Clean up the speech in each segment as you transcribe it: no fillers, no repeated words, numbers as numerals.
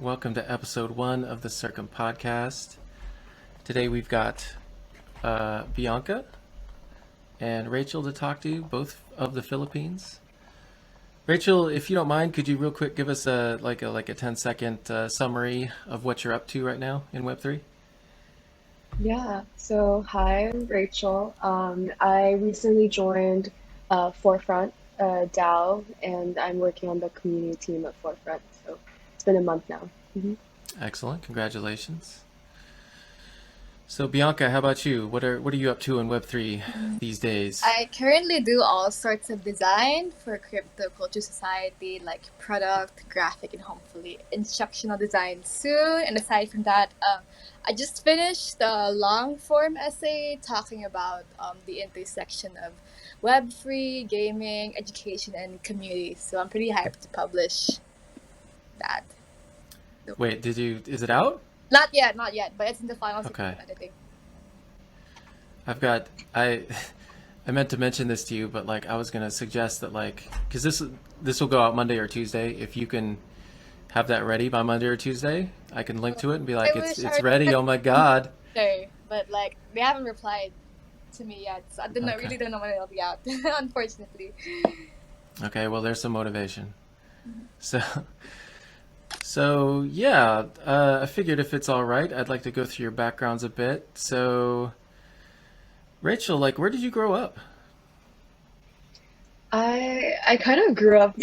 Welcome to episode 1 of the Circum Podcast. Today we've got Bianca and Rachel to talk to, both of the Philippines. Rachel, if you don't mind, could you real quick give us a 10-second summary of what you're up to right now in Web3? Yeah, so hi, I'm Rachel. I recently joined Forefront DAO, and I'm working on the community team at Forefront. So it's been a month now. Excellent, congratulations. So Bianca, how about you? What are you up to in Web3 these days? I currently do all sorts of design for Crypto Culture Society, like product, graphic, and hopefully instructional design soon. And aside from that, I just finished a long form essay talking about the intersection of Web3, gaming, education, and community. So I'm pretty hyped to publish that. Wait, is it out? Not yet, but it's in the final stage Okay. of editing. I meant to mention this to you, but I was gonna suggest that because this will go out Monday or Tuesday. If you can have that ready by Monday or Tuesday, I can link to it and be like, I wish it's I ready. Oh my God. Sorry, but they haven't replied to me yet, so I Okay. really don't know when it'll be out, unfortunately. Okay, well there's some motivation. So yeah, I figured if it's all right, I'd like to go through your backgrounds a bit. So, Rachel, where did you grow up? I kind of grew up.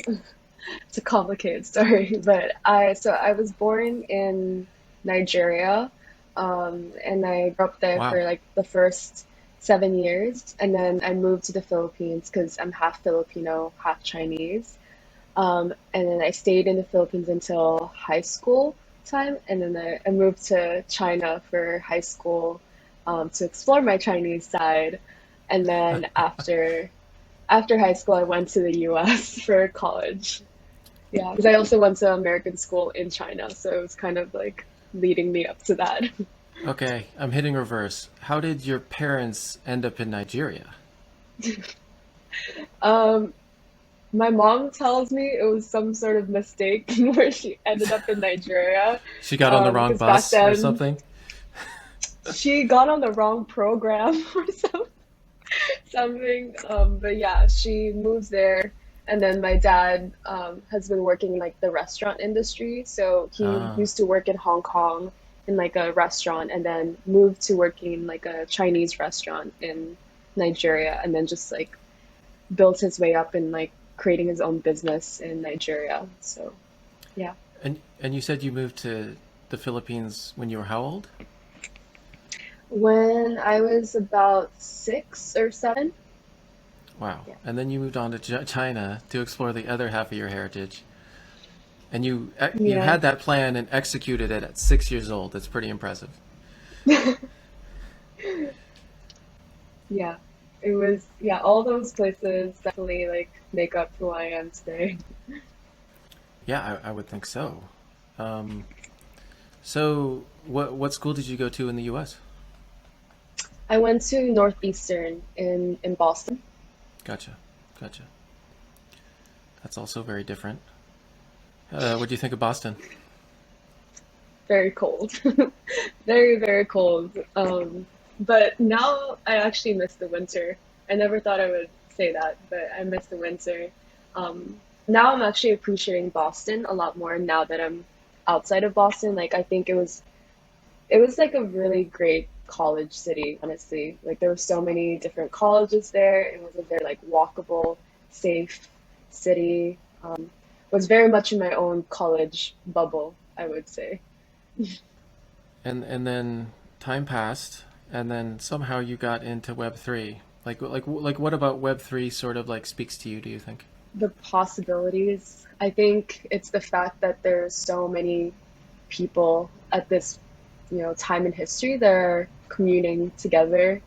It's a complicated story, but I was born in Nigeria, and I grew up there Wow. for the first 7 years, and then I moved to the Philippines because I'm half Filipino, half Chinese. And then I stayed in the Philippines until high school time, and then I moved to China for high school, to explore my Chinese side. And then after high school, I went to the US for college. Yeah, because I also went to American school in China, so it was kind of leading me up to that. Okay, I'm hitting reverse. How did your parents end up in Nigeria? Um, my mom tells me it was some sort of mistake where she ended up in Nigeria, She got on the wrong because back bus or then something? she got on the wrong program or something. But yeah, she moves there, and then my dad has been working in the restaurant industry. So he Ah, used to work in Hong Kong in a restaurant, and then moved to working in a Chinese restaurant in Nigeria, and then just built his way up in creating his own business in Nigeria. So yeah. and you said you moved to the Philippines when you were how old? When I was about 6 or 7. Wow. Yeah. And then you moved on to China to explore the other half of your heritage. And you Yeah. had that plan and executed it at 6 years old. That's pretty impressive. Yeah, it was, yeah, all those places definitely make up who I am today. Yeah, I would think so. Um, so what school did you go to in the U.S.? I went to Northeastern in Boston. Gotcha, gotcha. That's also very different. What do you think of Boston? Very cold. Very, very cold. But now I actually miss the winter. I never thought I would say that, but I miss the winter. Now I'm actually appreciating Boston a lot more now that I'm outside of Boston. I think it was a really great college city, honestly. There were so many different colleges there. It was a very walkable, safe city. Was very much in my own college bubble, I would say. And then time passed, and then somehow you got into Web3. What about Web3 sort of speaks to you, do you think? The possibilities, I think it's the fact that there's so many people at this, time in history that are communing together.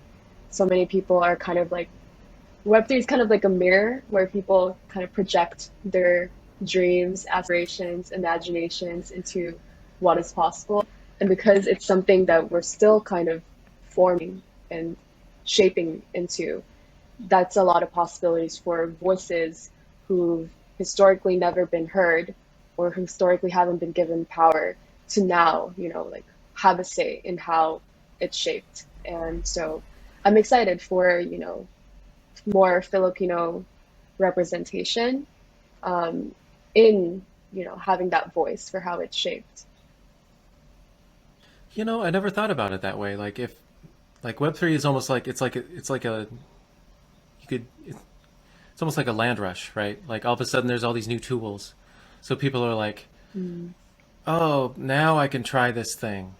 So many people are kind of Web3 is kind of like a mirror where people kind of project their dreams, aspirations, imaginations into what is possible. And because it's something that we're still kind of forming and shaping into, that's a lot of possibilities for voices who've historically never been heard or historically haven't been given power to now, like have a say in how it's shaped. And so I'm excited for, more Filipino representation in, having that voice for how it's shaped. I never thought about it that way. Like if like Web3 is almost like it's almost like a land rush, right? Like all of a sudden there's all these new tools. So people are like, "Oh, now I can try this thing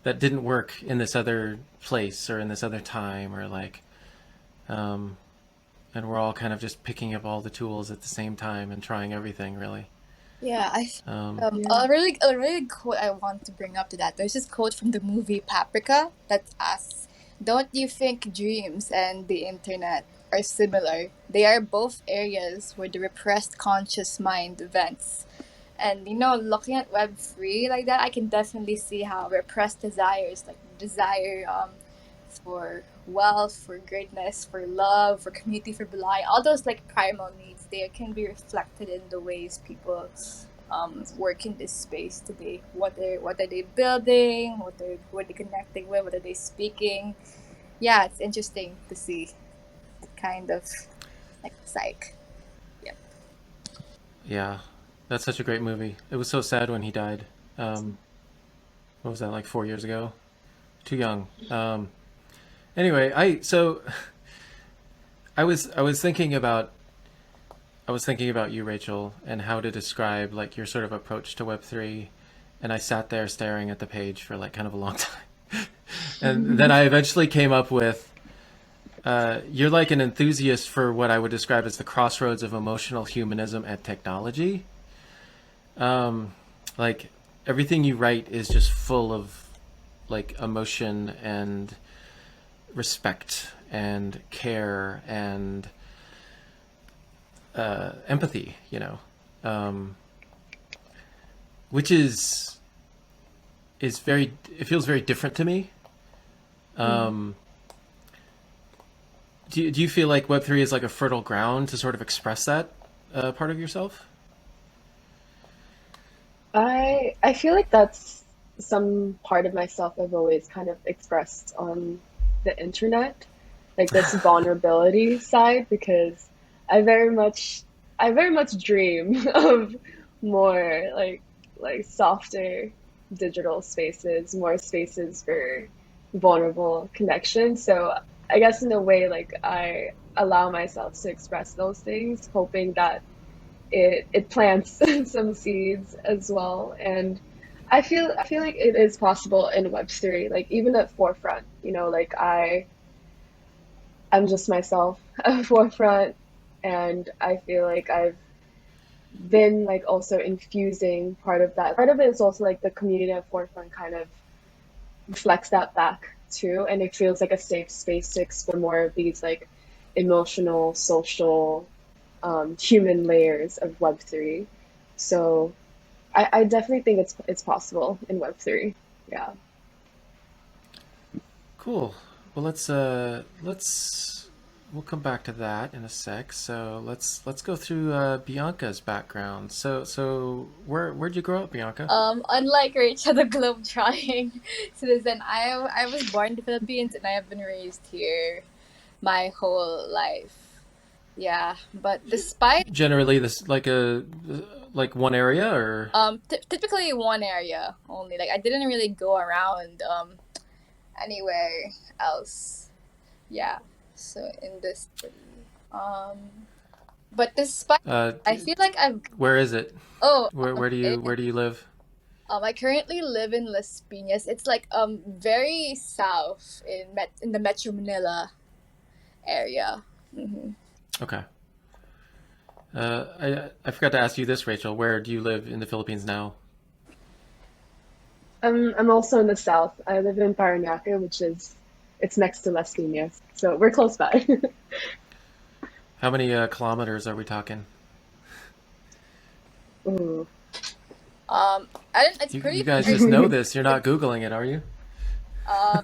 that didn't work in this other place or in this other time," or like and we're all kind of just picking up all the tools at the same time and trying everything really. Yeah, Yeah. a really good quote I want to bring up to that. There's this quote from the movie Paprika that asks, "Don't you think dreams and the internet are similar? They are both areas where the repressed conscious mind vents." And looking at Web3 like that, I can definitely see how repressed desires, like desire for wealth, for greatness, for love, for community, for belonging, all those like primal needs, they can be reflected in the ways people work in this space today. What are they building? What are they connecting with? What are they speaking? Yeah, it's interesting to see the kind of like psych. Yeah. Yeah. That's such a great movie. It was so sad when he died. What was that, like 4 years ago? Too young. Anyway, I was thinking about you, Rachel, and how to describe like your sort of approach to Web3, and I sat there staring at the page for like kind of a long time, and then I eventually came up with you're like an enthusiast for what I would describe as the crossroads of emotional humanism and technology. Like everything you write is just full of like emotion and respect and care and empathy, which is very, it feels very different to me. Do you feel like Web3 is like a fertile ground to sort of express that part of yourself? I feel like that's some part of myself I've always kind of expressed on the internet, like this vulnerability side, because I very much dream of more like softer digital spaces, more spaces for vulnerable connection. So I guess in a way, like I allow myself to express those things, hoping that it plants some seeds as well. And I feel like it is possible in Web3, like even at forefront, like I'm just myself at forefront, and I feel like I've been like also infusing part of that. Part of it is also like the community at forefront kind of reflects that back too, and it feels like a safe space to explore more of these like emotional, social, human layers of Web3. So I definitely think it's possible in Web3. Yeah. Cool. Well, we'll come back to that in a sec. So let's go through Bianca's background. So where'd you grow up, Bianca? Unlike Rachel, the globe-trotting citizen, I was born in the Philippines and I have been raised here my whole life. Yeah, but despite Generally, this like one area or typically one area only. Like I didn't really go around anywhere else. Yeah, so in this city. But despite, I feel like I've. where is it? Oh, Where do you live? I currently live in Las Piñas. It's like very south in the Metro Manila area. Hmm. Okay. I forgot to ask you this, Rachel. Where do you live in the Philippines now? I'm also in the south. I live in Parañaque, it's next to Las Piñas, so we're close by. How many kilometers are we talking? Ooh. I don't. It's pretty. You guys just know this. You're not Googling it, are you? Um,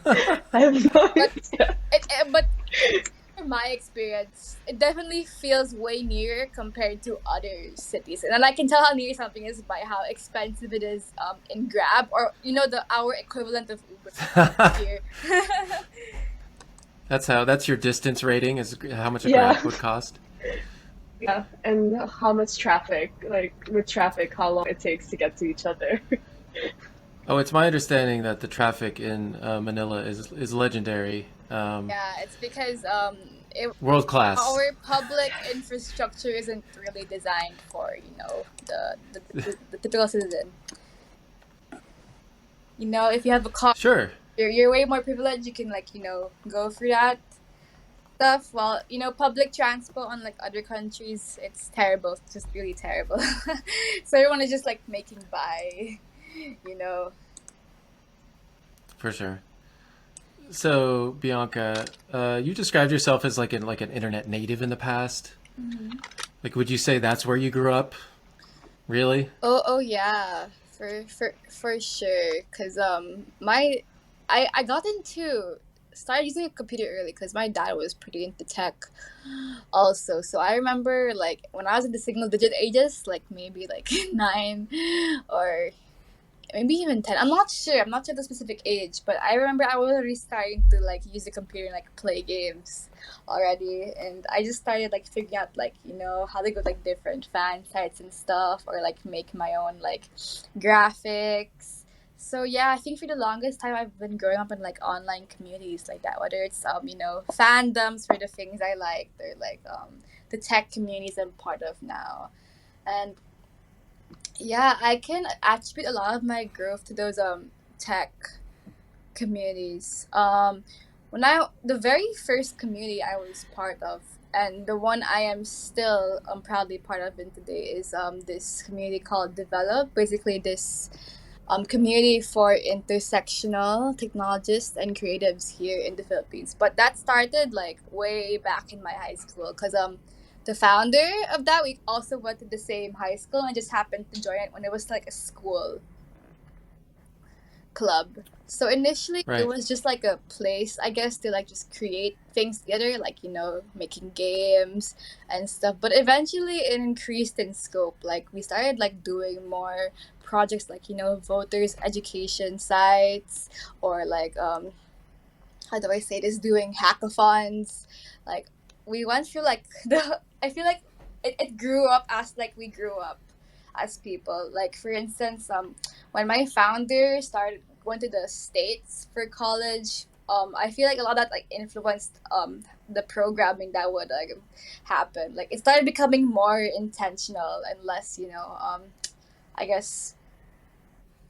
I have no but idea. but from my experience, it definitely feels way nearer compared to other cities. And then I can tell how near something is by how expensive it is in Grab, or the our equivalent of Uber here. That's your distance rating is how much a Yeah, Grab would cost. yeah. And how much traffic, like with traffic, how long it takes to get to each other. Oh, it's my understanding that the traffic in Manila is legendary, Yeah, it's because world class. our public infrastructure isn't really designed for the typical citizen. If you have a car, Sure. you're way more privileged. You can go through that stuff. While public transport on like other countries, it's terrible. It's just really terrible. So everyone is just like making by. You know. For sure. So, Bianca, you described yourself as like an internet native in the past. Mm-hmm. Like, would you say that's where you grew up? Really? Oh yeah, for sure. Cause I got into started using a computer early because my dad was pretty into tech, also. So I remember like when I was in the single digit ages, like maybe like 9, or maybe even 10. I'm not sure. I'm not sure the specific age, but I remember I was already starting to like use the computer and like play games already, and I just started like figuring out like how to go to, like different fan sites and stuff, or like make my own like graphics. So yeah, I think for the longest time I've been growing up in like online communities like that, whether it's fandoms for the things I like, or like the tech communities I'm part of now. And yeah, I can attribute a lot of my growth to those tech communities. When I the very first community I was part of, and the one I am still proudly part of in today, is this community called Develop. Basically, this community for intersectional technologists and creatives here in the Philippines. But that started like way back in my high school, because the founder of that, we also went to the same high school, and I just happened to join it when it was like a school club. So initially it Right. was just like a place, I guess, to like just create things together, like making games and stuff. But eventually it increased in scope. Like we started like doing more projects, like voters education sites, or like how do I say this, doing hackathons. Like we went through like the I feel like it grew up as like we grew up as people. Like for instance, when my founder started going to the States for college, I feel like a lot of that like influenced the programming that would like happen. Like it started becoming more intentional and less, I guess,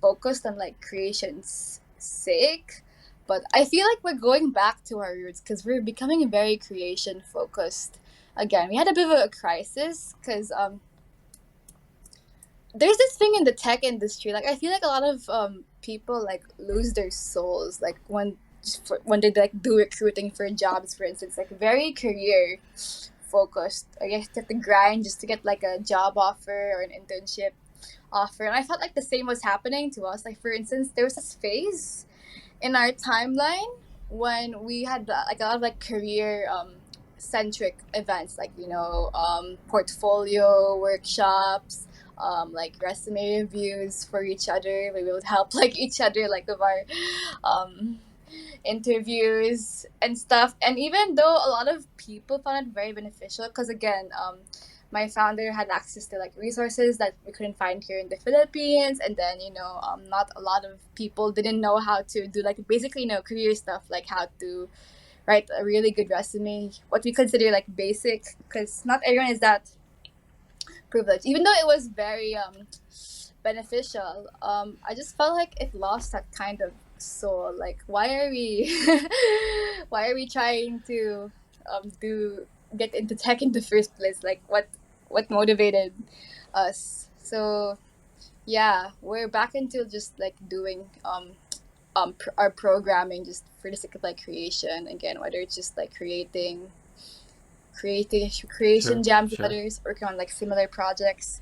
focused on like creation's sake. But I feel like we're going back to our roots because we're becoming very creation focused again. We had a bit of a crisis because there's this thing in the tech industry. Like I feel like a lot of people like lose their souls, like when they like do recruiting for jobs, for instance, like very career focused. I guess you have to grind just to get like a job offer or an internship offer. And I felt like the same was happening to us. Like for instance, there was this phase in our timeline when we had like a lot of like career centric events, like portfolio workshops, like resume reviews for each other. We would help like each other like with our um interviews and stuff. And even though a lot of people found it very beneficial, because again, my founder had access to like resources that we couldn't find here in the Philippines, and then not a lot of people didn't know how to do like basically career stuff, like how to write a really good resume, what we consider like basic, because not everyone is that privileged. Even though it was very beneficial, I just felt like it lost that kind of soul. Like why are we why are we trying to do get into tech in the first place? Like what motivated us? So yeah, we're back into just like doing our programming just for the sake of like creation again, whether it's just like creation Sure. jams with Sure. others, working on like similar projects.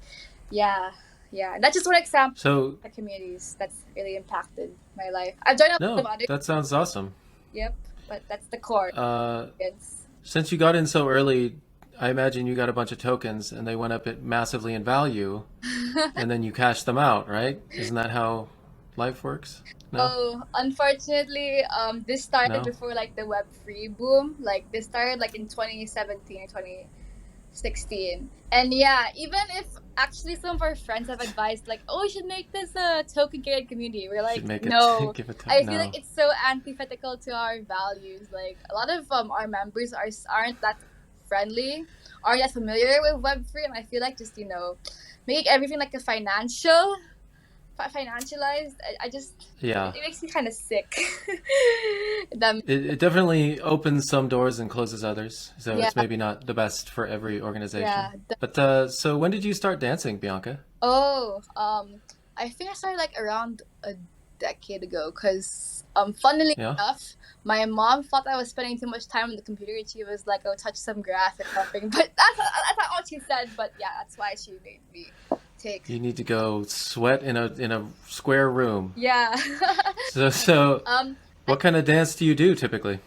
Yeah, yeah. And that's just one example So, of the communities that's really impacted my life. I've joined a lot of no, others. that sounds awesome. Yep, but that's the core. Uh, Yes. Since you got in so early, I imagine you got a bunch of tokens and they went up massively in value, and then you cashed them out, right? Isn't that how life works? No? Oh, unfortunately, this started No? before like the Web3 boom. Like this started like in 2017 or 2016. And yeah, even if actually some of our friends have advised like, oh, you should make this a token created community. We're like, Should make it no. give it I feel no. like it's so antithetical to our values. Like a lot of our members aren't that friendly, aren't that familiar with Web3, and I feel like just make everything like a financialized. I just Yeah. it makes me kind of sick. That It definitely opens some doors and closes others, so yeah it's maybe not the best for every organization. yeah. But so when did you start dancing, Bianca? Oh, I think I started like around a decade ago because, funnily Yeah? enough, my mom thought I was spending too much time on the computer and she was like, oh, touch some grass or something. But that's not what she said. But yeah, that's why she made me take. You need to go sweat in a square room. Yeah. So I, what kind of dance do you do typically?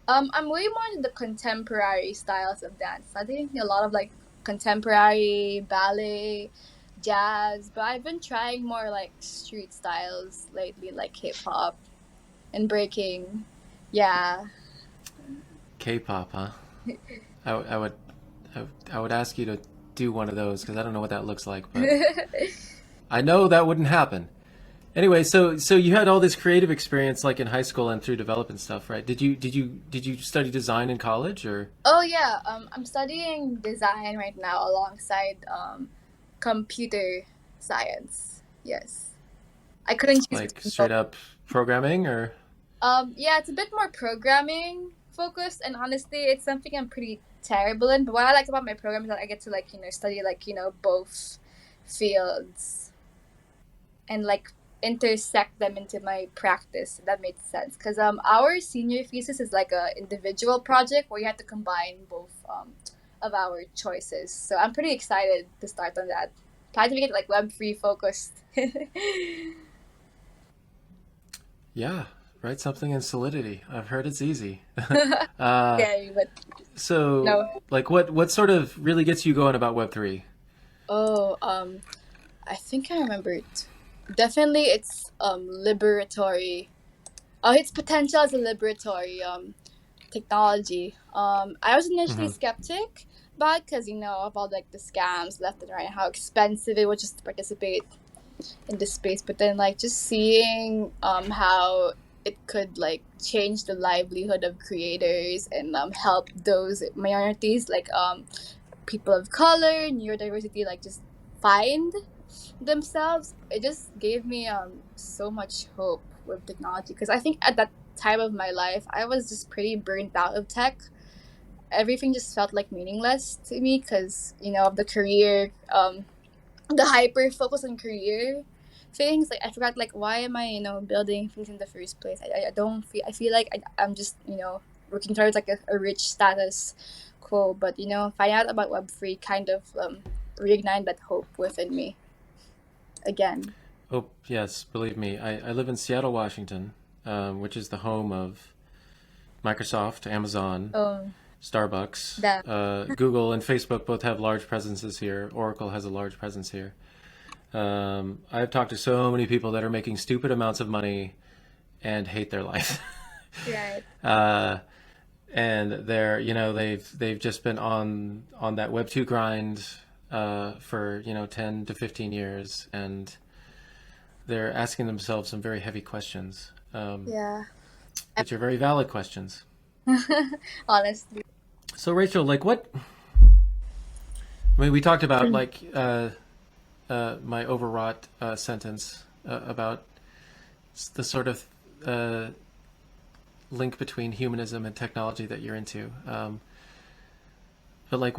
I'm way more into the contemporary styles of dance. I think a lot of like contemporary ballet, jazz, but I've been trying more like street styles lately, like hip hop and breaking. Yeah. K-pop, huh? I would I would ask you to do one of those because I don't know what that looks like, but I know that wouldn't happen. Anyway, so you had all this creative experience like in high school and through development stuff, right? Did you study design in college or Oh yeah, I'm studying design right now alongside computer science. Yes. I couldn't choose like between straight both. up programming or Yeah, it's a bit more programming focused, and honestly, it's something I'm pretty terrible in. But what I like about my program is that I get to like study like both fields and like intersect them into my practice. If that makes sense. Because our senior thesis is like a individual project where you have to combine both of our choices. So I'm pretty excited to start on that. Plan to make it like Web3 focused. yeah, write something in Solidity. I've heard it's easy. Scary, but So no. like what sort of really gets you going about Web3? Oh, I think I remember it. Definitely, it's liberatory. Its potential as a liberatory technology. I was initially Hmm. skeptic about because about like the scams left and right, and how expensive it was just to participate in this space. But then like just seeing how it could like change the livelihood of creators and help those minorities like people of color, neurodiversity, like just find themselves. It just gave me so much hope with technology because I think at that time of my life I was just pretty burnt out of tech. Everything just felt like meaningless to me because of the career, the hyper focus on career things. Like I forgot like why am I building things in the first place. I don't feel, I feel like I'm just working towards like a rich status quo. But finding out about Web3 kind of reignited that hope within me again. Oh, yes, believe me. I live in Seattle, Washington, which is the home of Microsoft, Amazon, um Starbucks, that Google, and Facebook both have large presences here. Oracle has a large presence here. I've talked to so many people that are making stupid amounts of money and hate their life. right. uh, and they've just been on that Web2 grind for 10 to 15 years, and they're asking themselves some very heavy questions, Yeah. which are very valid questions. Honestly. So Rachel, like what? I mean, we talked about like my overwrought sentence about the sort of link between humanism and technology that you're into. But like,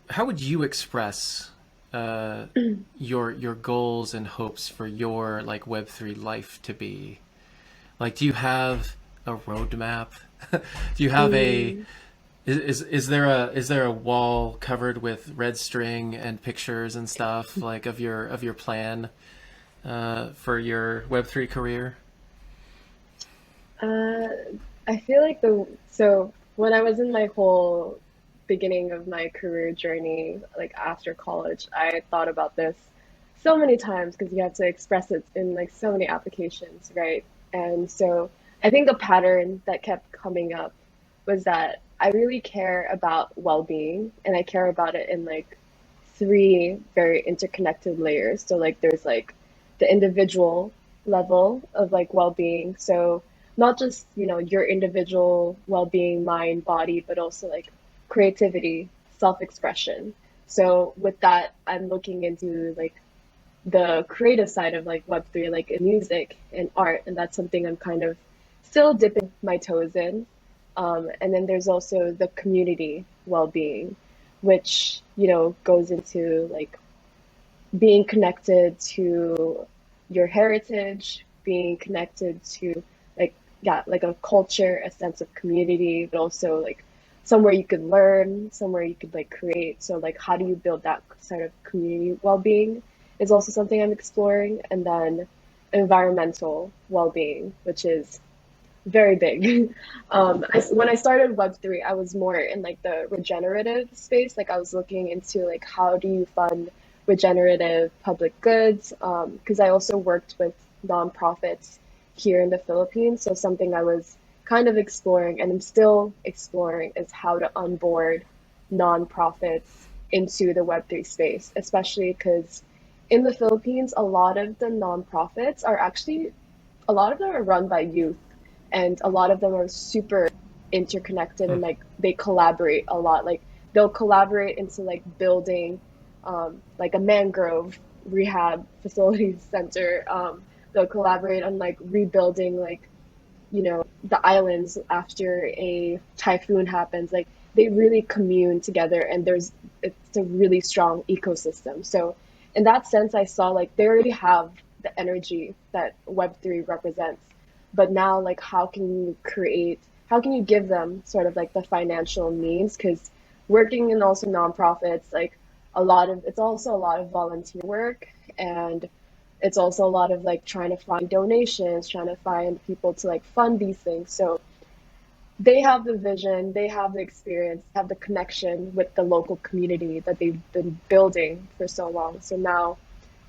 how would you express your goals and hopes for your like Web3 life to be? Like, do you have a roadmap? Do you have a is there a wall covered with red string and pictures and stuff like of your plan for your Web3 career? Uh, I feel like when I was in my whole beginning of my career journey, like after college, I thought about this so many times because you have to express it in like so many applications, right? And so I think a pattern that kept coming up was that I really care about well-being and I care about it in like three very interconnected layers. So like there's like the individual level of like well-being. So not just, your individual well-being, mind, body, but also like creativity, self-expression. So with that, I'm looking into like the creative side of like Web3, like in music and art, and that's something I'm kind of still dipping my toes in. And then there's also the community well-being, which, goes into like being connected to your heritage, being connected to like, yeah, like a culture, a sense of community, but also like somewhere you could learn, somewhere you could like create. So like how do you build that sort of community well-being is also something I'm exploring. And then environmental well-being, which is very big. When I started Web3, I was more in like the regenerative space. Like I was looking into like how do you fund regenerative public goods? Because I also worked with nonprofits here in the Philippines. So something I was kind of exploring and I'm still exploring is how to onboard nonprofits into the Web3 space, especially because in the Philippines, a lot of the nonprofits are actually a lot of them are run by youth and a lot of them are super interconnected Hmm. and like they collaborate a lot. Like they'll collaborate into like building like a mangrove rehab facility center. They'll collaborate on like rebuilding like the islands after a typhoon happens. Like they really commune together and it's a really strong ecosystem. So in that sense I saw like they already have the energy that Web3 represents, but now like how can you give them sort of like the financial means, because working in also nonprofits, like it's also a lot of volunteer work, and it's also a lot of like trying to find donations, trying to find people to like fund these things. So they have the vision, they have the experience, have the connection with the local community that they've been building for so long. So now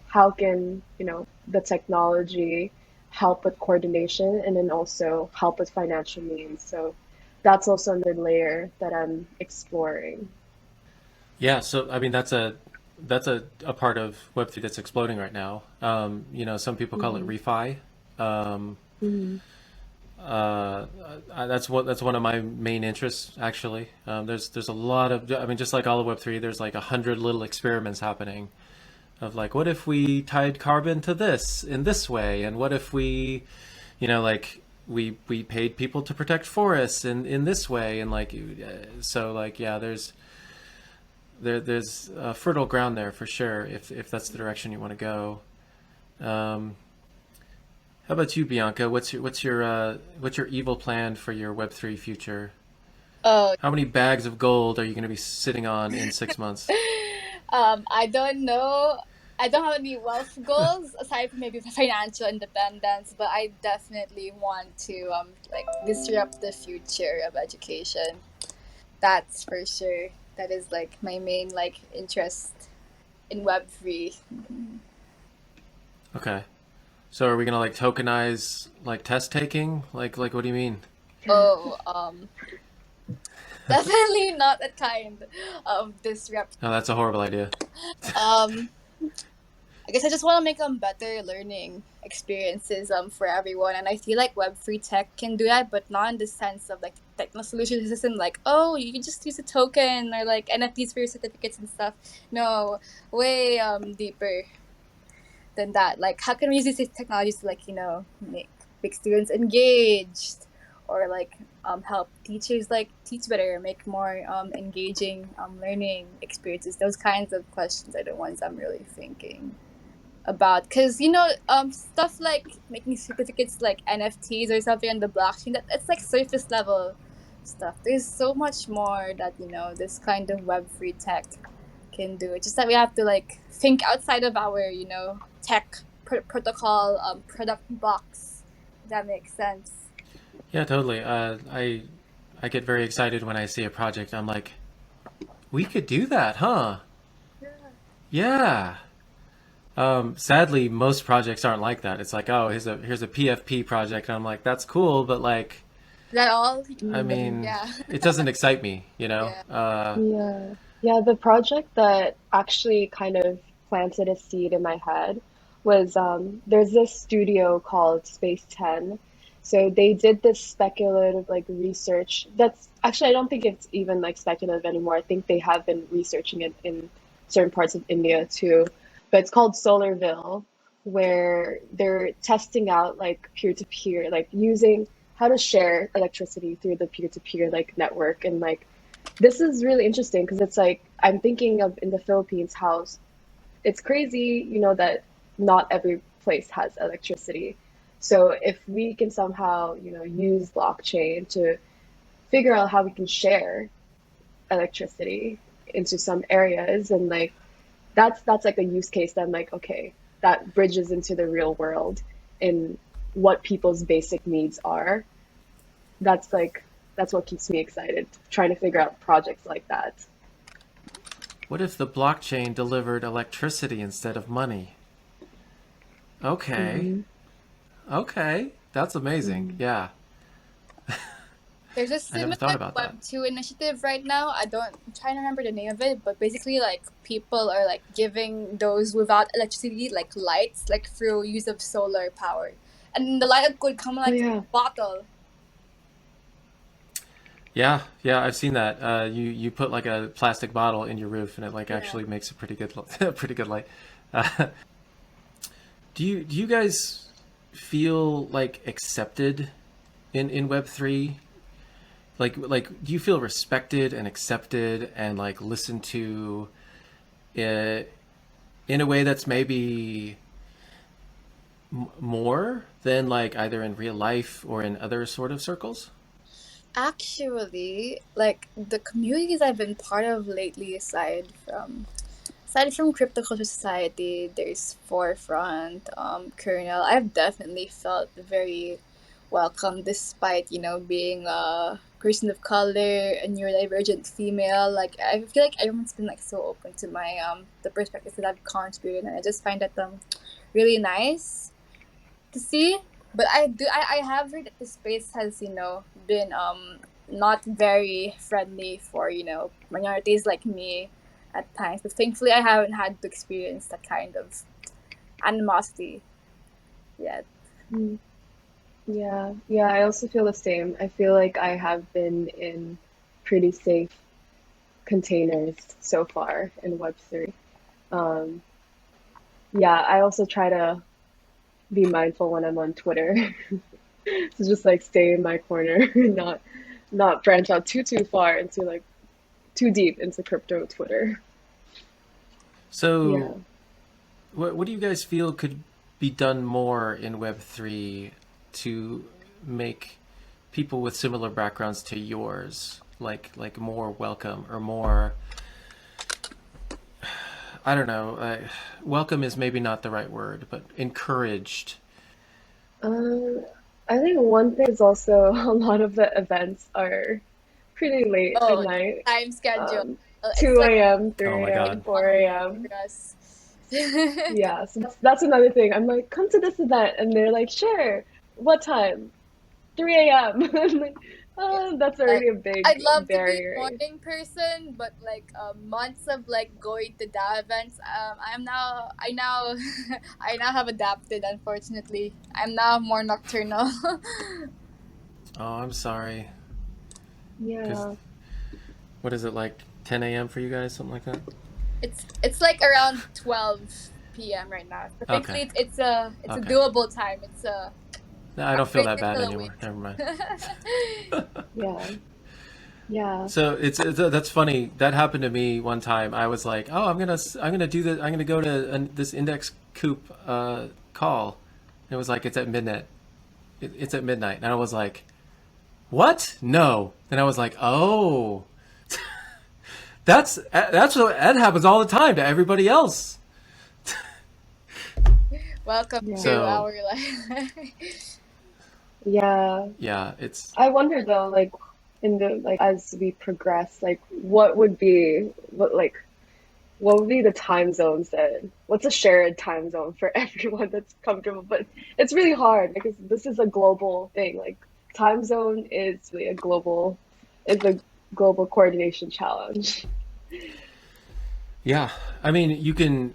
how can, the technology help with coordination and then also help with financial means? So that's also another layer that I'm exploring. Yeah, so I mean that's a part of Web3 that's exploding right now. Some people call it Mm-hmm. refi. Um, Mm-hmm. that's one of my main interests actually. There's a lot of, I mean, just like all of Web3, there's like 100 little experiments happening of like, what if we tied carbon to this in this way, and what if we, like we paid people to protect forests in this way, and like so like yeah, there's fertile ground there for sure if that's the direction you want to go. Um, how about you, Bianca? What's your evil plan for your Web3 future? Oh, How many bags of gold are you going to be sitting on in 6 months? I don't know. I don't have any wealth goals aside from maybe financial independence, but I definitely want to like disrupt the future of education. That's for sure. That is like my main like interest in Web3. Okay. So are we gonna like tokenize like test taking? Like what do you mean? Oh, definitely not that kind of disrupt. No, that's a horrible idea. Um, I guess I just want to make better learning experiences for everyone, and I feel like Web3 tech can do that, but not in the sense of like techno solution system, like oh you can just use a token or like NFTs for your certificates and stuff. No, way deeper than that. Like how can we use these technologies to like make students engaged, or like help teachers like teach better, make more engaging learning experiences. Those kinds of questions are the ones I'm really thinking about, because stuff like making certificates like NFTs or something on the blockchain, that it's like surface level stuff. There's so much more that this kind of Web3 tech can do. It's just that we have to like think outside of our tech protocol product box. If that makes sense. Yeah, totally. I I get very excited when I see a project. I'm like, we could do that, huh? Yeah. Sadly, most projects aren't like that. It's like, oh, here's a PFP project, and I'm like, that's cool, but like, Is that all? I mean, Yeah. it doesn't excite me, you know? Yeah. Yeah. Yeah, the project that actually kind of planted a seed in my head was there's this studio called Space 10. So they did this speculative like research that's actually I don't think it's even like speculative anymore. I think they have been researching it in certain parts of India too. But it's called Solarville, where they're testing out like peer-to-peer, like using how to share electricity through the peer-to-peer like network and like this is really interesting because it's like I'm thinking of in the Philippines how it's crazy, you know, that not every place has electricity. So if we can somehow, you know, use blockchain to figure out how we can share electricity into some areas and like that's like a use case that I'm like, okay, that bridges into the real world and what people's basic needs are. That's like that's what keeps me excited, trying to figure out projects like that. What if the blockchain delivered electricity instead of money? Okay. Hmm. Okay. That's amazing. Hmm. Yeah. There's a I never similar thought about that. Web2 initiative right now. I'm trying to remember the name of it, but basically like people are like giving those without electricity like lights like through use of solar power. And the light could come Oh like in yeah. a bottle. Yeah, yeah, I've seen that. You put like a plastic bottle in your roof, and it like Yeah. actually makes a pretty good pretty good light. Uh, do you guys feel like accepted in Web3? Like do you feel respected and accepted and like listened to uh, in a way that's maybe more than like either in real life or in other sort of circles? Actually, like the communities I've been part of lately, aside from crypto culture society, there's forefront, kernel. I've definitely felt very welcome despite being a person of color, a neurodivergent female. Like I feel like everyone's been like so open to my the perspectives that I've contributed, and I just find that really nice to see. But I have heard that the space has been not very friendly for minorities like me at times. But thankfully, I haven't had to experience that kind of animosity yet. Mm. Yeah, yeah, I also feel the same. I feel like I have been in pretty safe containers so far in Web3. Um, yeah, I also try to be mindful when I'm on Twitter to just like stay in my corner, not branch out too far into like too deep into crypto Twitter. Yeah. So, what do you guys feel could be done more in Web3 to make people with similar backgrounds to yours like more welcome or more, I don't know, welcome is maybe not the right word, but encouraged. Um, I think one thing is also a lot of the events are pretty late at Oh, night. time schedule. Um, It's 2 like a.m., Oh my 3 a.m., God. 4 a.m. for us. Yeah, so that's another thing. I'm like, come to this event, and they're like, sure. What time? 3 a.m. I'm like, Yes. oh, that's Like already a big I'd love to be a barrier. morning person, but like months of like going to DAO events, I now have adapted. Unfortunately, I'm now more nocturnal. Oh, I'm sorry. Because Yeah. what is it like 10 a.m. for you guys, something like that? It's like around 12 p.m. right now. But Okay. thankfully, it's a Okay. doable time. No, I My don't feel brain that is bad still anymore. awake. Never mind. Yeah. Yeah. So it's that's funny. That happened to me one time. I was like, "Oh, I'm gonna do this. I'm gonna go to this index coop call." And it was like it's at midnight. It's at midnight, and I was like, "What? No." And I was like, "Oh, that's what that happens all the time to everybody else." Welcome Yeah. to So our life. Yeah. yeah, it's I wonder though, like, in the like as we progress, like what would be the time zones that what's a shared time zone for everyone that's comfortable? But it's really hard because this is a global thing. Like time zone is really a global coordination challenge. Yeah, I mean, you can.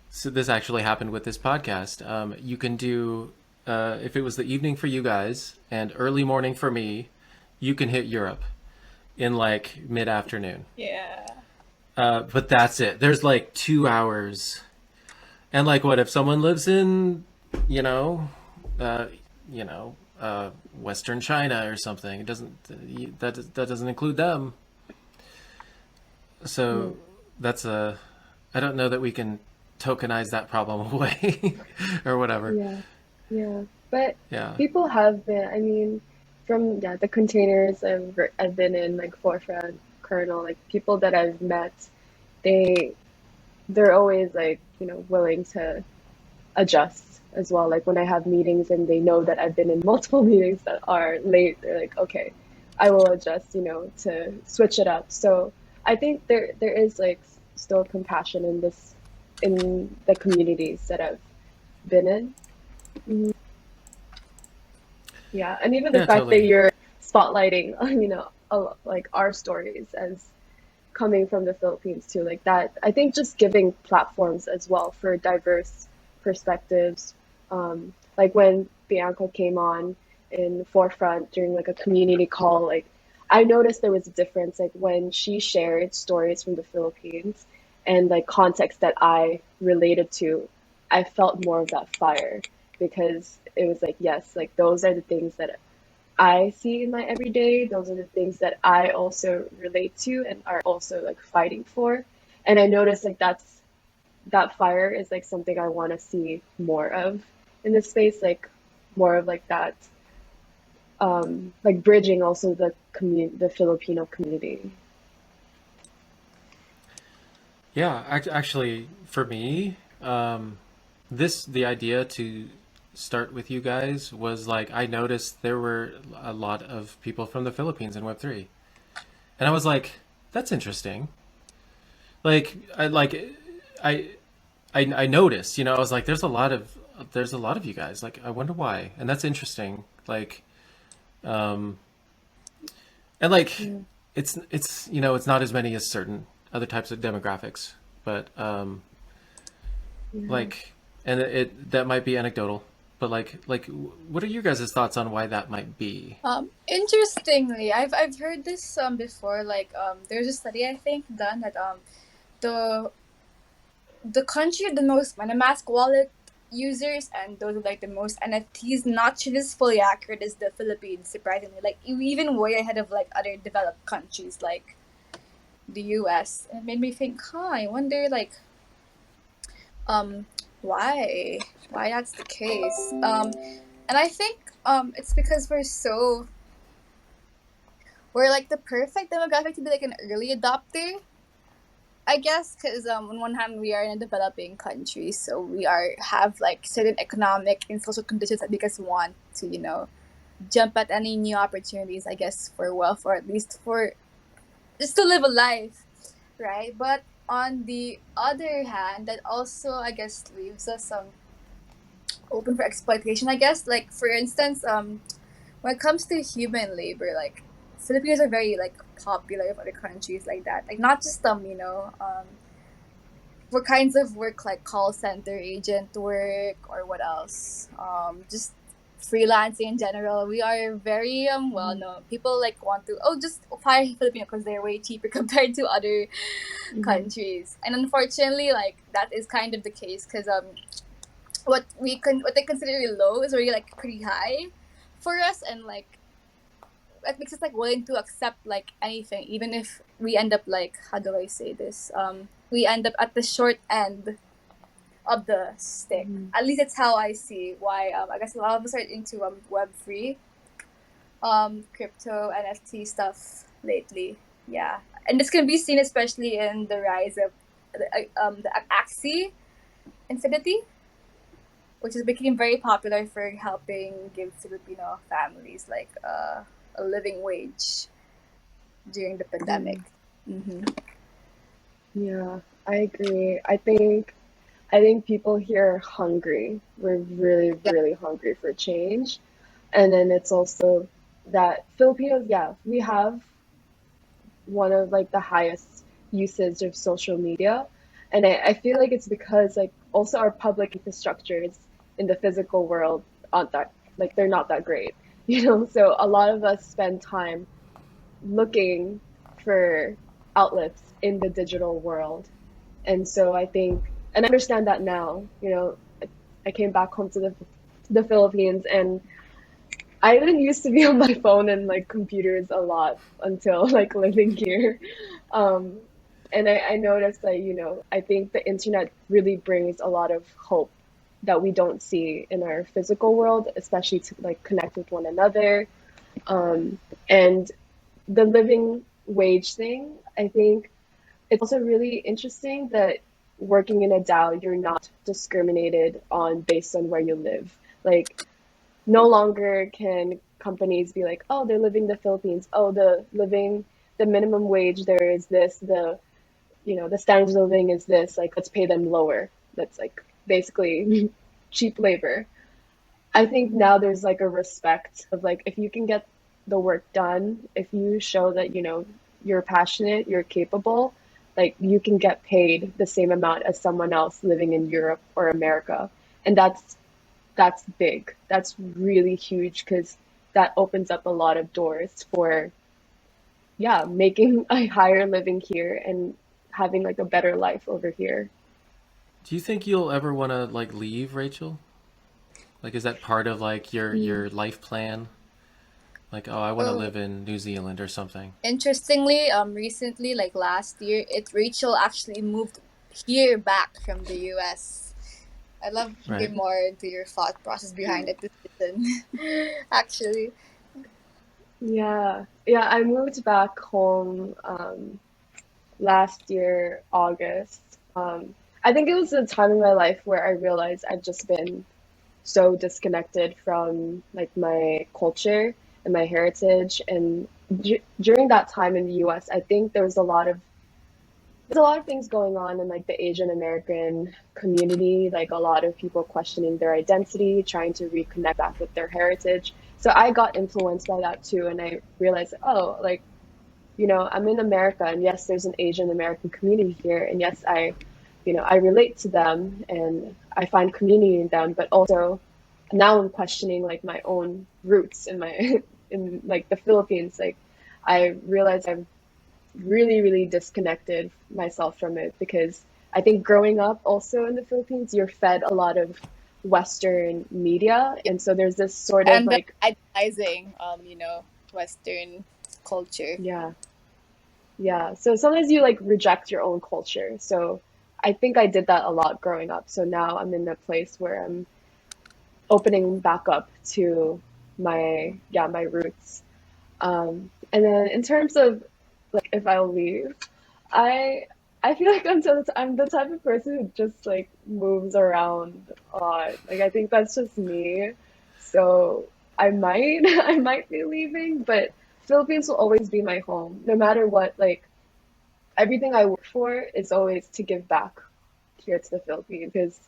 So this actually happened with this podcast. You can do if it was the evening for you guys and early morning for me, you can hit Europe in like mid afternoon. Yeah. But that's it. There's like 2 hours, and like, what if someone lives in, you know, uh, you know, Western China or something? It doesn't that doesn't include them. So Mm, that's a. I don't know that we can tokenize that problem away or whatever. yeah, yeah. But Yeah. people have been, I mean, from the containers I've been in, like forefront, kernel, like people that I've met, they they're always like, willing to adjust as well. Like when I have meetings and they know that I've been in multiple meetings that are late, they're like, okay, I will adjust, to switch it up. So I think there is like still compassion in the communities that I've been in. Mhm. Yeah, and even the Yeah, fact that totally. you're spotlighting, like our stories as coming from the Philippines too, like that. I think just giving platforms as well for diverse perspectives. Like when Bianca came on in Forefront during like a community call, like I noticed there was a difference, like when she shared stories from the Philippines and like context that I related to, I felt more of that fire because it was like, yes, like those are the things that I see in my everyday. Those are the things that I also relate to and are also like fighting for. And I noticed like that fire is like something I want to see more of in this space, like more of like that, like bridging also the Filipino community. Yeah, actually, for me, the idea to start with you guys was like I noticed there were a lot of people from the Philippines in Web3, and I was like, that's interesting. Like I I noticed, I was like, there's a lot of you guys. Like, I wonder why, and that's interesting. Like, um, and like Yeah, it's not as many as certain other types of demographics, but yeah. like, and that might be anecdotal, but like what are your guys' thoughts on why that might be? Interestingly, I've heard this before. Like there's a study I think done that the the country with the most MetaMask wallet users and those with like the most NFTs, not sure this is fully accurate, is the Philippines. Surprisingly, like even way ahead of like other developed countries like the U.S. And it made me think, huh? I wonder like um why that's the case. And I think it's because we're like the perfect demographic to be like an early adopter, I guess, because on one hand we are in a developing country, so we have like certain economic and social conditions that make us want to jump at any new opportunities, I guess, for wealth or at least for just to live a life, right? But on the other hand, that also I guess leaves us open for exploitation. I guess, like for instance, when it comes to human labor, like Filipinos are very like popular with other countries like that. Like not just for kinds of work like call center agent work or what else, just freelancing in general. We are very well Mhm, known. People like want to just hire Filipino because they're way cheaper compared to other mhm, countries. And unfortunately, like that is kind of the case because what they consider really low is already like pretty high for us, and like that makes us like willing to accept like anything, even if we end up like, how do I say this, we end up at the short end of the stick. mhm. At least that's how I see why I guess a lot of us are into Web3, crypto NFT stuff lately. Yeah, and this can be seen especially in the rise of the Axie Infinity, which is becoming very popular for helping give Filipino families like a living wage during the pandemic. Mm-hmm. Yeah, I agree. I think people here are hungry. We're really, Yeah. really hungry for change. And then it's also that Filipinos, yeah, we have one of like the highest usage of social media. And I feel like it's because like also our public infrastructures in the physical world aren't that like they're not that great. So a lot of us spend time looking for outlets in the digital world. And so I think, and I understand that now, I came back home to the Philippines, and I didn't used to be on my phone and like computers a lot until like living here. Um, and I noticed that, I think the internet really brings a lot of hope that we don't see in our physical world, especially to like connect with one another. And the living wage thing, I think it's also really interesting that working in a DAO, you're not discriminated on based on where you live. Like, no longer can companies be like, oh, they're living in the Philippines. Oh, the minimum wage there is this. The standard of living is this. Like, let's pay them lower. That's like basically cheap labor. I think now there's like a respect of like if you can get the work done, if you show that you're passionate, you're capable, like you can get paid the same amount as someone else living in Europe or America. And that's big. That's really huge because that opens up a lot of doors for yeah, making a higher living here and having like a better life over here. Do you think you'll ever want to like leave, Rachel? Like, is that part of like Mm. your life plan? Like, oh, I want to Oh, live in New Zealand or something. interestingly, recently, like last year, Rachel actually moved here back from the US. I'd love to hear Right. more into your thought process behind the decision. Actually, Yeah, yeah, I moved back home last year, August. I think it was a time in my life where I realized I've just been so disconnected from like my culture and my heritage. And during that time in the US, I think there's a lot of things going on in like the Asian American community, like a lot of people questioning their identity, trying to reconnect back with their heritage. So I got influenced by that too, and I realized, oh, like I'm in America, and yes, there's an Asian American community here, and yes, I relate to them, and I find community in them, but also now I'm questioning like my own roots in my in like the Philippines. Like I realize I've really, really disconnected myself from it because I think growing up also in the Philippines, you're fed a lot of Western media, and so there's this sort of and like idolizing, Western culture. yeah. Yeah, so sometimes you like reject your own culture. So I think I did that a lot growing up. So now I'm in a place where I'm opening back up to my roots. And then in terms of like if I'll leave, I I feel like I'm the type of person who just like moves around a lot. Like I think that's just me. So I might I might be leaving, but Philippines will always be my home, no matter what. Like everything I work for is always to give back here to the Philippines because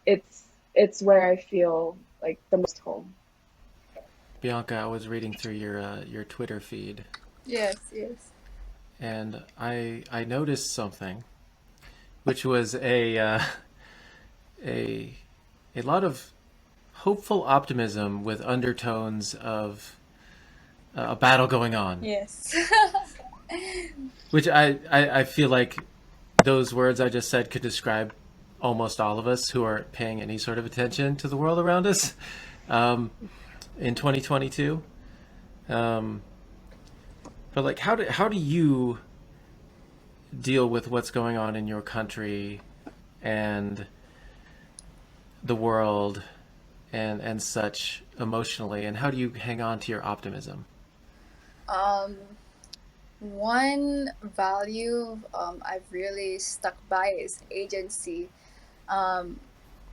it's it's where I feel like the most home. Bianca, I was reading through your Twitter feed, Yes, yes. and I noticed something, which was a a lot of hopeful optimism with undertones of a battle going on. Yes. Which I feel like those words I just said could describe almost all of us who are paying any sort of attention to the world around us um, in 2022. Um, but like, how do you deal with what's going on in your country and the world and such emotionally, and how do you hang on to your optimism? um, One value I've really stuck by is agency. Um,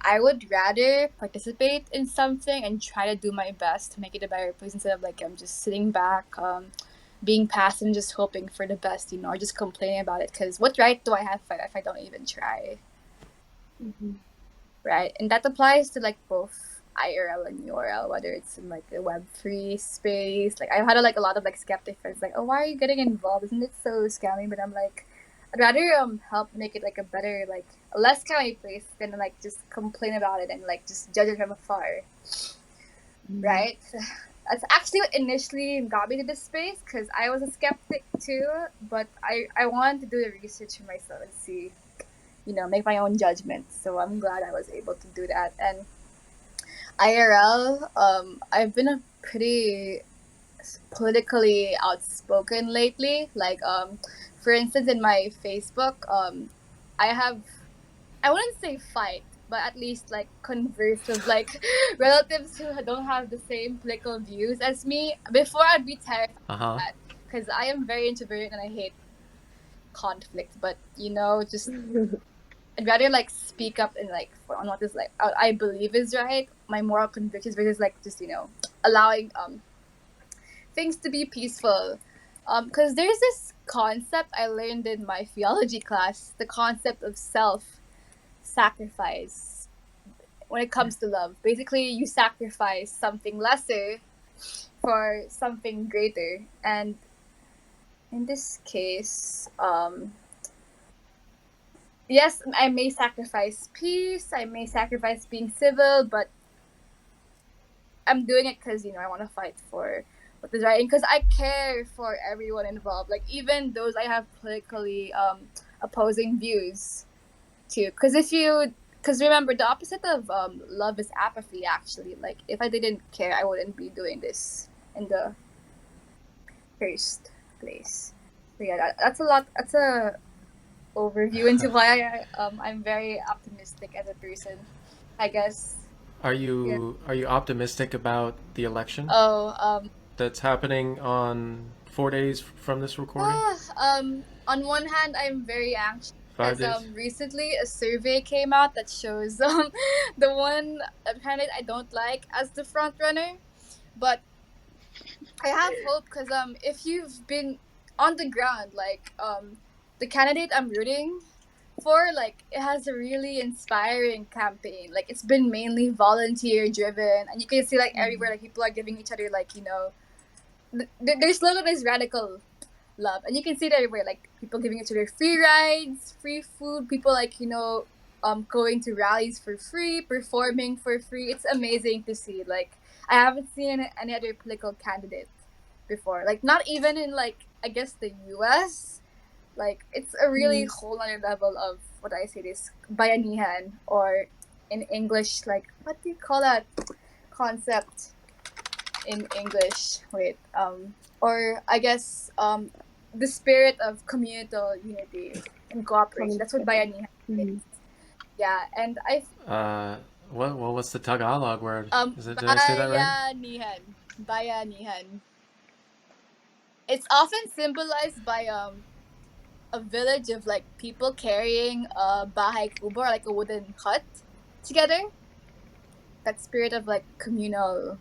I would rather participate in something and try to do my best to make it a better place instead of like I'm just sitting back, being passive and just hoping for the best, or just complaining about it. Because what right do I have if I don't even try? Mm-hmm. Right? And that applies to like both IRL and URL, whether it's in like the Web3 space. Like I've had a lot of like skeptic friends like, oh, why are you getting involved? Isn't it so scammy? But I'm like, I'd rather help make it like a better, like a less scammy place than like just complain about it and like just judge it from afar. Mm-hmm. Right? That's actually what initially got me to this space, because I was a skeptic too, but I wanted to do the research for myself and see, make my own judgments. So I'm glad I was able to do that. And IRL, I've been a pretty politically outspoken lately. Like, for instance, in my Facebook, I wouldn't say fight, but at least like converse with like relatives who don't have the same political views as me. Before, I'd be terrified of that, because I am very introverted and I hate conflict. But just I'd rather like speak up and like on what is like I believe is right, my moral convictions, versus like just allowing things to be peaceful. Because there's this concept I learned in my theology class, the concept of self-sacrifice when it comes to love. Basically, you sacrifice something lesser for something greater. And in this case, yes, I may sacrifice peace, I may sacrifice being civil, but I'm doing it because, I want to fight for what is right, and because I care for everyone involved, like even those I have politically opposing views to. Because remember, the opposite of love is apathy, actually. Like, if I didn't care, I wouldn't be doing this in the first place. So yeah, that's a lot. That's a overview into why I'm very optimistic as a person, I guess. Are you optimistic about the election Oh, that's happening on 4 days from this recording? on one hand, I'm very anxious 5 because days? recently a survey came out that shows the one candidate I don't like as the front runner, but I have hope because if you've been on the ground, like the candidate I'm rooting for, like it has a really inspiring campaign. Like it's been mainly volunteer driven, and you can see like everywhere, like people are giving each other like their slogan is radical love, and you can see it everywhere, like people giving each other free rides, free food, people like going to rallies for free, performing for free. It's amazing to see. Like I haven't seen any other political candidate before, like not even in like I guess the US. Like it's a really whole other level of what I say this bayanihan, or in English, like what do you call that concept in English? Wait, or I guess the spirit of communal unity and cooperation. That's what bayanihan is. Yeah, and what's the Tagalog word? Did I say that right? bayanihan. It's often symbolized by a village of like people carrying a bahay kubo, or like a wooden hut together. That spirit of like communal.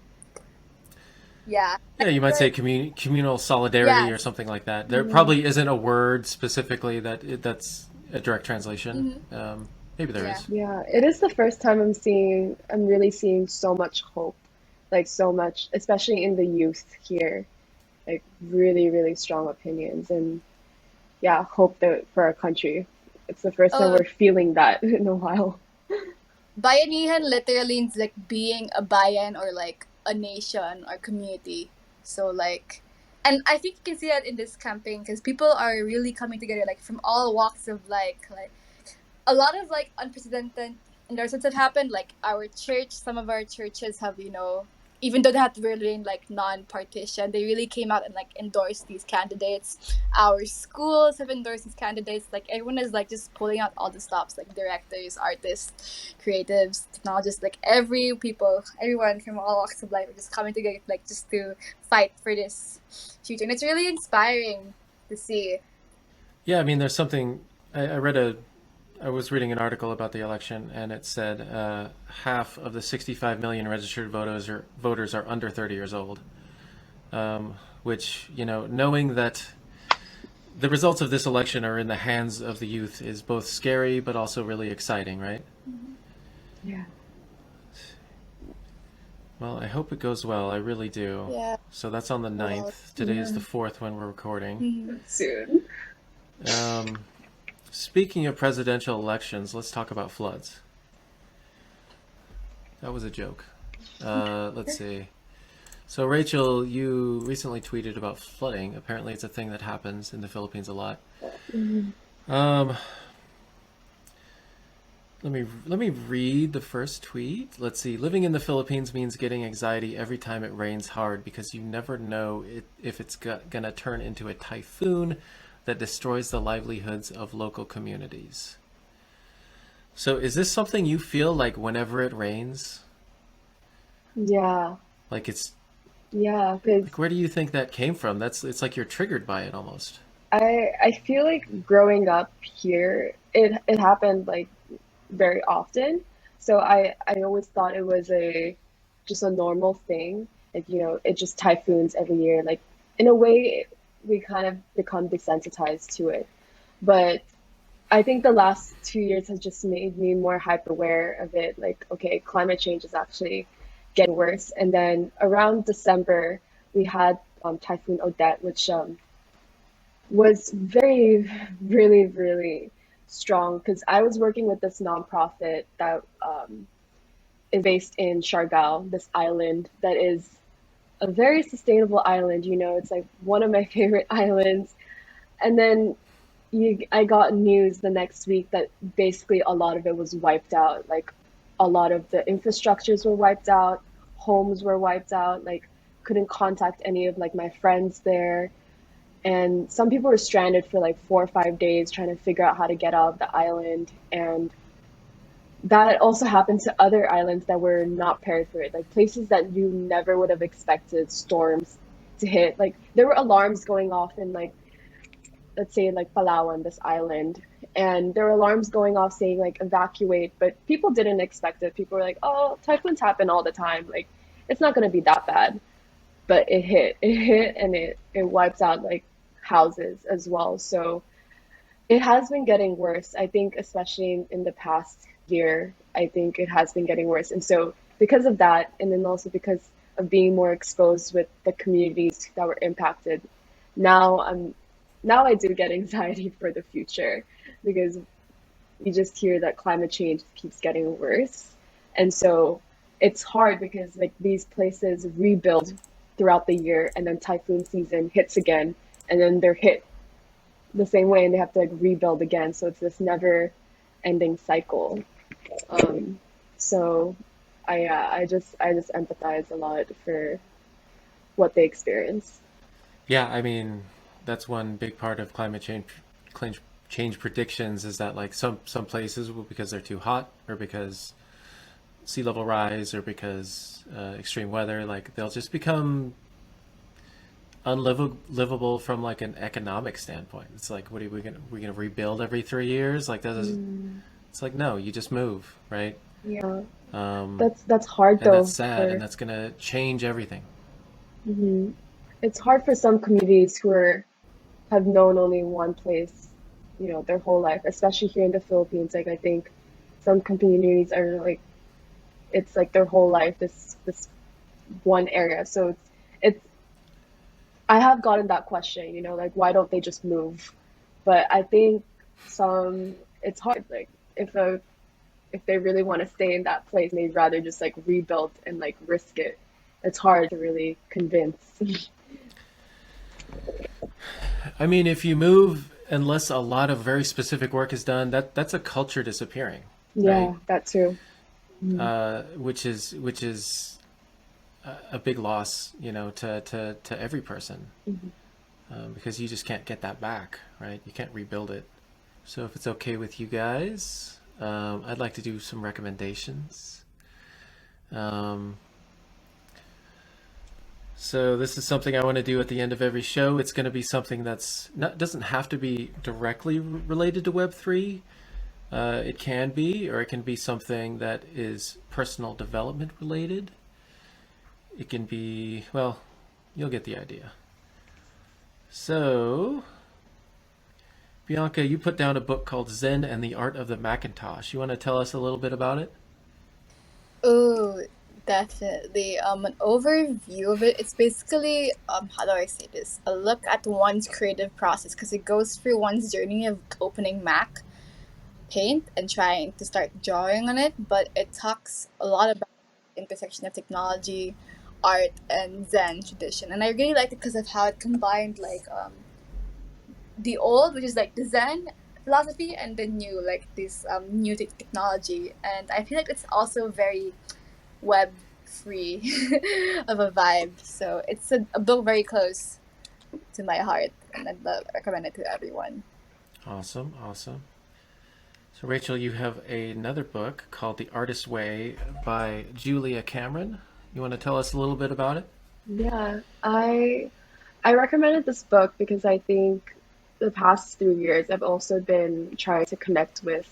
Yeah. Yeah, you might say communal solidarity, Yes. or something like that. There probably isn't a word specifically that's a direct translation. Maybe there is. Yeah, it is the first time I'm really seeing so much hope, like so much, especially in the youth here, like really, really strong opinions, and yeah, hope that for our country. It's the first time we're feeling that in a while. Bayanihan literally means like being a bayan, or like a nation or community. So like, and I think you can see that in this campaign, because people are really coming together, like from all walks of like a lot of like unprecedented endorsements have happened. Like our church, some of our churches have, even though they had to remain like non-partition, they really came out and like endorsed these candidates. Our schools have endorsed these candidates. Like everyone is like just pulling out all the stops, like directors, artists, creatives, technologists, like everyone from all walks of life are just coming together, like just to fight for this future. And it's really inspiring to see. Yeah, I mean, there's something. I read I was reading an article about the election, and it said half of the 65 million registered voters are under 30 years old. Which, knowing that the results of this election are in the hands of the youth is both scary but also really exciting, right? Yeah. Well, I hope it goes well. I really do. Yeah. So that's on the 9th. Today is the 4th when we're recording. Soon. Speaking of presidential elections, let's talk about floods. That was a joke. Let's see. So Rachel, you recently tweeted about flooding. Apparently it's a thing that happens in the Philippines a lot. Let me read the first tweet. Let's see. Living in the Philippines means getting anxiety every time it rains hard because you never know if it's gonna turn into a typhoon that destroys the livelihoods of local communities. So is this something you feel like whenever it rains? Yeah. Like it's Yeah, because like, where do you think that came from? It's like you're triggered by it almost. I feel like growing up here, it happened like very often. So I always thought it was just a normal thing. Like, it just typhoons every year. Like, in a way, we kind of become desensitized to it. But I think the last 2 years has just made me more hyper aware of it. Like, okay, climate change is actually getting worse. And then around December, we had Typhoon Odette, which was very, really, really strong because I was working with this nonprofit that is based in Siargao, this island that is a very sustainable island. It's like one of my favorite islands. And then I got news the next week that basically a lot of it was wiped out. Like a lot of the infrastructures were wiped out, homes were wiped out, like couldn't contact any of like my friends there. And some people were stranded for like 4 or 5 days trying to figure out how to get out of the island. And that also happened to other islands that were not prepared for it, like places that you never would have expected storms to hit. Like there were alarms going off in like, let's say like Palawan, this island, and there were alarms going off saying like evacuate, but people didn't expect it. People were like, oh, typhoons happen all the time. Like it's not going to be that bad. But it hit and it wipes out like houses as well. So it has been getting worse. I think especially in the past year, I think it has been getting worse. And so because of that, and then also because of being more exposed with the communities that were impacted, now I do get anxiety for the future because you just hear that climate change keeps getting worse. And so it's hard because like these places rebuild throughout the year and then typhoon season hits again and then they're hit the same way and they have to like rebuild again. So it's this never ending cycle. So I just empathize a lot for what they experience. Yeah, I mean, that's one big part of climate change predictions is that like some places will, because they're too hot or because sea level rise or because extreme weather, like they'll just become unlivable from like an economic standpoint. It's like, what are we gonna rebuild every 3 years? Like that is, it's like, no, you just move, right? Yeah. That's hard and though. that's sad, and that's gonna change everything. It's hard for some communities who have known only one place, their whole life, especially here in the Philippines. Like I think some communities are like, it's like their whole life, this one area. So it's I have gotten that question, like why don't they just move? But I think it's hard. Like if they really want to stay in that place, they'd rather just like rebuild and like risk it. It's hard to really convince. I mean, if you move, unless a lot of very specific work is done, that's a culture disappearing. Yeah, right? that too. Which is a big loss, to every person, because you just can't get that back, right? You can't rebuild it. So if it's okay with you guys, I'd like to do some recommendations. So this is something I want to do at the end of every show. It's going to be something doesn't have to be directly related to Web3, It can be, or it can be something that is personal development related. It can be, well, you'll get the idea. So, Bianca, you put down a book called Zen and the Art of the Macintosh. You want to tell us a little bit about it? Oh, definitely. An overview of it. It's basically how do I say this? A look at one's creative process because it goes through one's journey of opening Mac Paint and trying to start drawing on it. But it talks a lot about the intersection of technology, art, and Zen tradition. And I really liked it because of how it combined like the old, which is like the Zen philosophy, and the new, like this new technology. And I feel like it's also very web free of a vibe. So it's a book very close to my heart, and I'd recommend it to everyone. Awesome, awesome. So, Rachel, you have another book called The Artist's Way by Julia Cameron. You want to tell us a little bit about it? Yeah, I recommended this book because I think the past 3 years I've also been trying to connect with,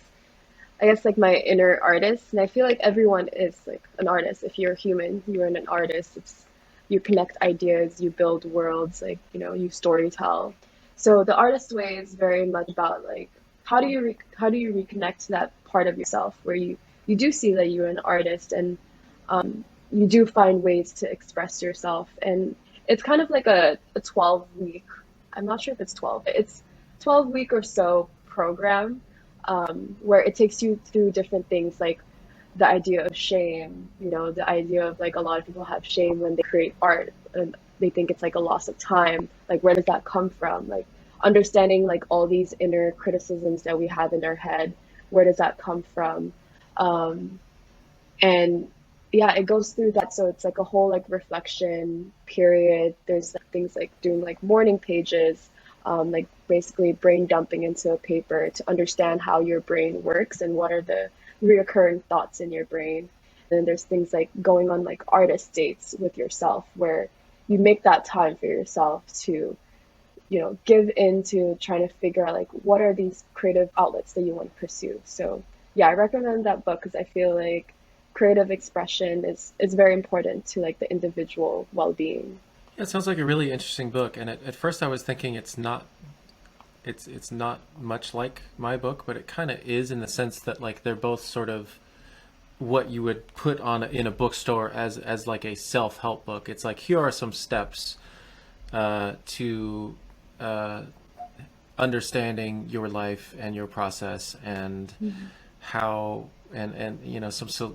I guess, like my inner artist, and I feel like everyone is like an artist. If you're human, you're an artist. It's you connect ideas, you build worlds, like you storytell. So the artist way is very much about like how do you reconnect to that part of yourself where you do see that you're an artist, and you do find ways to express yourself. And it's kind of like a 12-week, I'm not sure if it's 12, but it's 12-week or so program, where it takes you through different things like the idea of shame, the idea of like a lot of people have shame when they create art, and they think it's like a loss of time. Like, where does that come from? Like, understanding like all these inner criticisms that we have in our head, where does that come from? And yeah, it goes through that. So it's like a whole like reflection period. There's like, things like doing like morning pages, like basically brain dumping into a paper to understand how your brain works and what are the reoccurring thoughts in your brain. And then there's things like going on like artist dates with yourself, where you make that time for yourself to give into trying to figure out like what are these creative outlets that you want to pursue. So yeah, I recommend that book because I feel like creative expression is very important to like the individual well-being. Yeah, it sounds like a really interesting book. And at first I was thinking it's not much like my book, but it kind of is in the sense that like they're both sort of what you would put on in a bookstore as like a self-help book. It's like, here are some steps to understanding your life and your process, and how and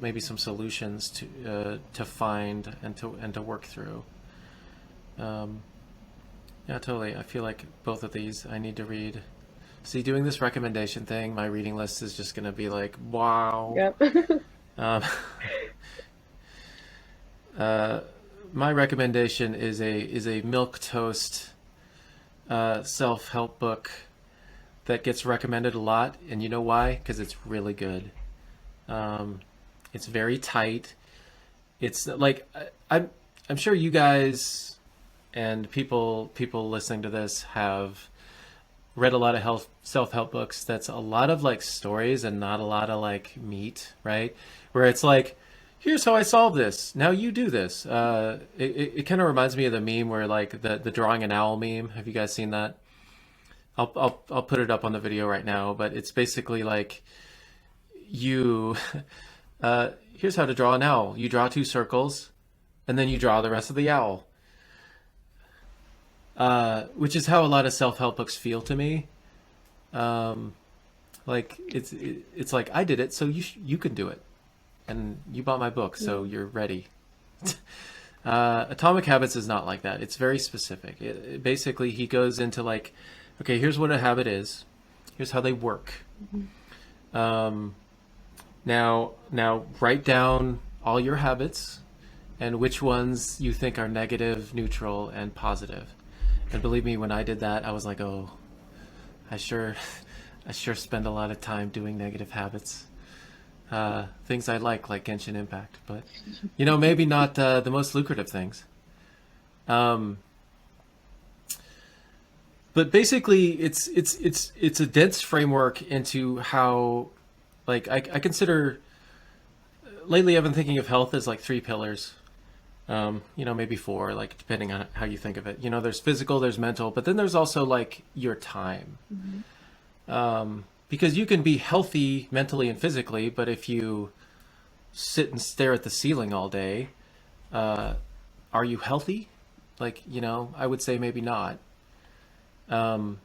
maybe some solutions to find and to work through. Yeah, totally. I feel like both of these I need to read. See, doing this recommendation thing, my reading list is just going to be like, wow. Yep. Um, my recommendation is a milk toast self-help book that gets recommended a lot, and you know why? Because it's really good. It's very tight. It's like I'm sure you guys and people listening to this have read a lot of self-help books that's a lot of like stories and not a lot of like meat, right? Where it's like, here's how I solve this. Now you do this. It kind of reminds me of the meme where like the drawing an owl meme. Have you guys seen that? I'll put it up on the video right now, but it's basically like you here's how to draw an owl. You draw 2 circles and then you draw the rest of the owl. Which is how a lot of self-help books feel to me. Like it's like, I did it, so you can do it. And you bought my book, so you're ready. Atomic Habits is not like that. It's very specific. Basically, he goes into like, okay, here's what a habit is. Here's how they work. Now write down all your habits and which ones you think are negative, neutral, and positive. And believe me, when I did that, I was like, oh, I sure spend a lot of time doing negative habits. Things I like Genshin Impact, but maybe not the most lucrative things. But basically, it's a dense framework into how like I consider lately I've been thinking of health as like three pillars. Maybe four, like depending on how you think of it. There's physical, there's mental, but then there's also like your time. Because you can be healthy mentally and physically, but if you sit and stare at the ceiling all day, are you healthy? Like, I would say maybe not. But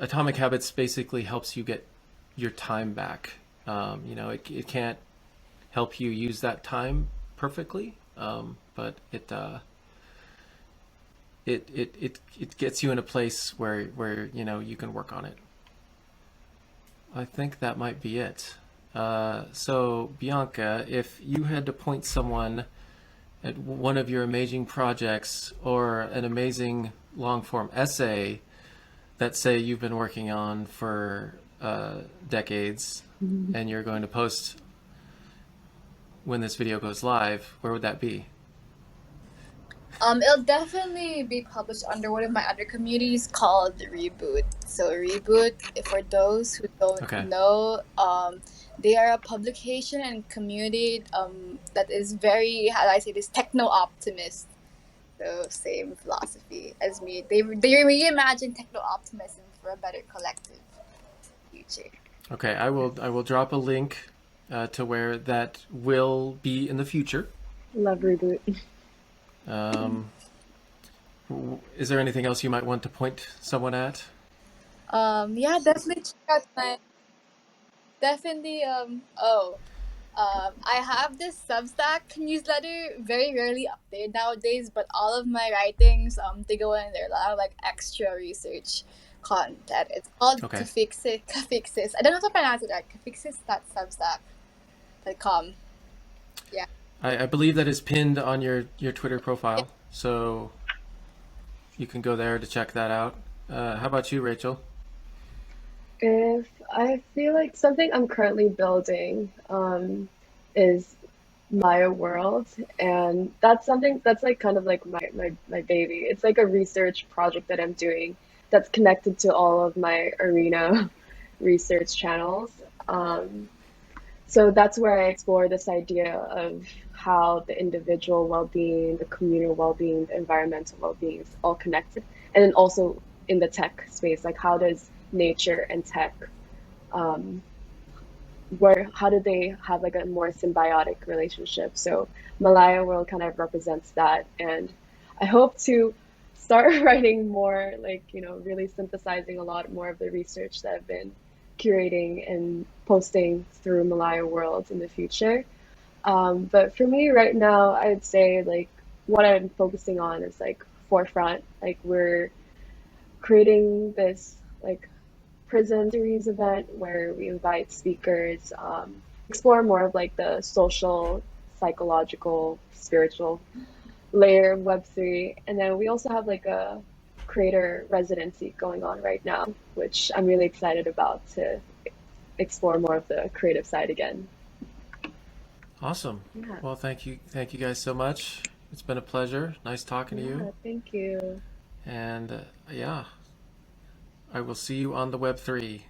Atomic Habits basically helps you get your time back. It can't help you use that time perfectly, but it gets you in a place where you can work on it. I think that might be it. So Bianca, if you had to point someone at one of your amazing projects or an amazing long form essay that say you've been working on for decades and you're going to post when this video goes live, where would that be? It'll definitely be published under one of my other communities called Reboot. So Reboot, for those who don't know, they are a publication and community that is very, how do I say this, techno-optimist. So same philosophy as me. They reimagine techno-optimism for a better collective future. Okay, I will drop a link to where that will be in the future. Love Reboot. Is there anything else you might want to point someone at? Yeah, definitely check out my. Definitely. I have this Substack newsletter, very rarely updated nowadays, but all of my writings, they go in there. A lot of like extra research content. It's called Kafixis. Kafixis. I don't know how to pronounce it right. Kafixis.substack.com. Yeah. I believe that is pinned on your Twitter profile, so you can go there to check that out. How about you, Rachel? If I feel like something I'm currently building is Maya World, and that's something that's like kind of like my baby. It's like a research project that I'm doing that's connected to all of my arena research channels. So that's where I explore this idea of how the individual well-being, the communal well-being, the environmental well-being is all connected. And then also in the tech space, like how does nature and tech, how do they have like a more symbiotic relationship? So Malaya World kind of represents that. And I hope to start writing more, like, really synthesizing a lot more of the research that I've been curating and posting through Malaya World in the future. But for me right now, I'd say like what I'm focusing on is like forefront. Like we're creating this like prison series event where we invite speakers, explore more of like the social, psychological, spiritual layer of Web3. And then we also have like a creator residency going on right now, which I'm really excited about to explore more of the creative side again. Awesome. Yeah. Well, thank you guys so much. It's been a pleasure. Nice talking to you. Thank you. And I will see you on the Web3.